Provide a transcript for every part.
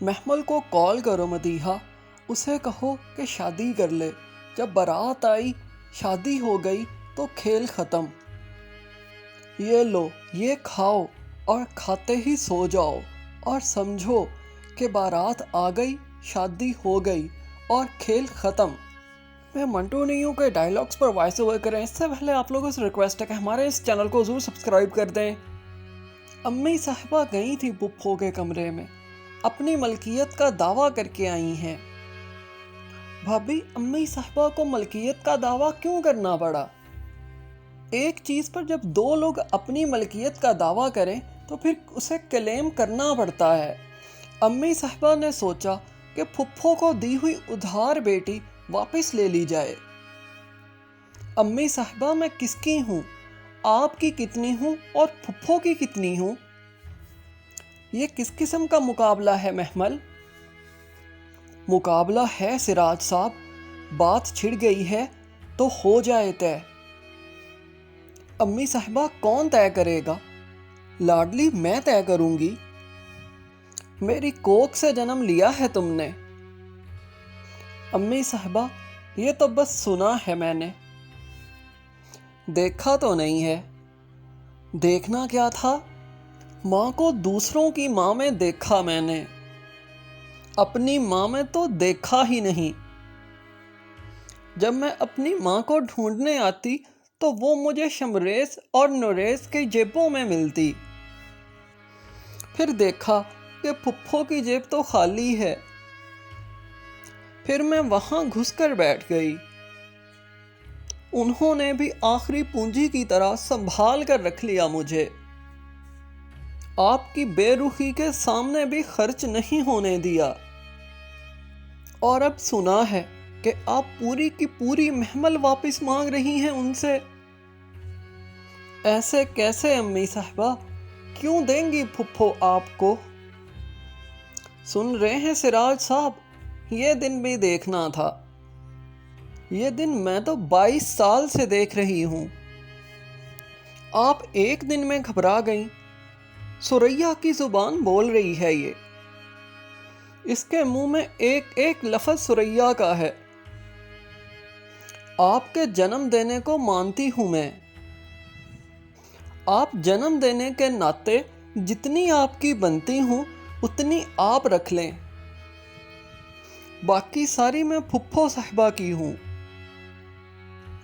محمل کو کال کرو مدیحہ، اسے کہو کہ شادی کر لے، جب بارات آئی شادی ہو گئی تو کھیل ختم۔ یہ لو یہ کھاؤ اور کھاتے ہی سو جاؤ اور سمجھو کہ بارات آ گئی، شادی ہو گئی اور کھیل ختم۔ میں منٹو نہیں ہوں کہ ڈائلاگس پر وائس اوور کریں، اس سے پہلے آپ لوگوں سے ریکویسٹ ہے کہ ہمارے اس چینل کو ضرور سبسکرائب کر دیں۔ امی صاحبہ گئی تھی پھپھو کے کمرے میں، اپنی ملکیت کا دعویٰ کر کے آئی ہیں۔ بھابھی، امی صاحبہ کو ملکیت کا دعویٰ کیوں کرنا پڑا؟ ایک چیز پر جب دو لوگ اپنی ملکیت کا دعویٰ کریں تو پھر اسے کلیم کرنا پڑتا ہے۔ امی صاحبہ نے سوچا کہ پھپھو کو دی ہوئی ادھار بیٹی واپس لے لی جائے۔ امی صاحبہ، میں کس کی ہوں؟ آپ کی کتنی ہوں اور پھپھو کی کتنی ہوں؟ یہ کس قسم کا مقابلہ ہے محمل؟ مقابلہ ہے سراج صاحب، بات چھڑ گئی ہے تو ہو جائے طے۔ امی صاحبہ، کون طے کرے گا؟ لاڈلی میں طے کروں گی۔ میری کوکھ سے جنم لیا ہے تم نے۔ امی صاحبہ، یہ تو بس سنا ہے میں نے، دیکھا تو نہیں ہے۔ دیکھنا کیا تھا؟ ماں کو دوسروں کی ماں میں دیکھا میں نے، اپنی ماں میں تو دیکھا ہی نہیں۔ جب میں اپنی ماں کو ڈھونڈنے آتی تو وہ مجھے شمریز اور نوریز کی جیبوں میں ملتی۔ پھر دیکھا کہ پھپھو کی جیب تو خالی ہے، پھر میں وہاں گھس کر بیٹھ گئی۔ انہوں نے بھی آخری پونجی کی طرح سنبھال کر رکھ لیا مجھے، آپ کی بے رخی کے سامنے بھی خرچ نہیں ہونے دیا۔ اور اب سنا ہے کہ آپ پوری کی پوری محمل واپس مانگ رہی ہیں ان سے۔ ایسے کیسے امی صاحبہ؟ کیوں دیں گی پھپھو آپ کو؟ سن رہے ہیں سراج صاحب، یہ دن بھی دیکھنا تھا۔ یہ دن میں تو 22 سال سے دیکھ رہی ہوں۔ آپ ایک دن میں گھبرا گئیں؟ سریا کی زبان بول رہی ہے یہ، اس کے منہ میں ایک ایک لفظ سریا کا ہے۔ آپ کے جنم دینے کو مانتی ہوں میں، آپ جنم دینے کے ناطے جتنی آپ کی بنتی ہوں اتنی آپ رکھ لیں، باقی ساری میں پھپھو صاحبہ کی ہوں۔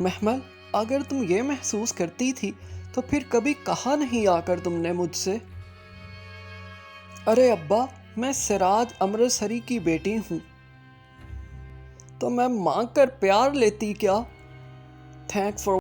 محمل، اگر تم یہ محسوس کرتی تھی تو پھر کبھی کہا نہیں آ کر تم نے مجھ سے؟ ارے ابا، میں سراج امرتسری کی بیٹی ہوں تو میں مانگ کر پیار لیتی کیا؟ Thanks for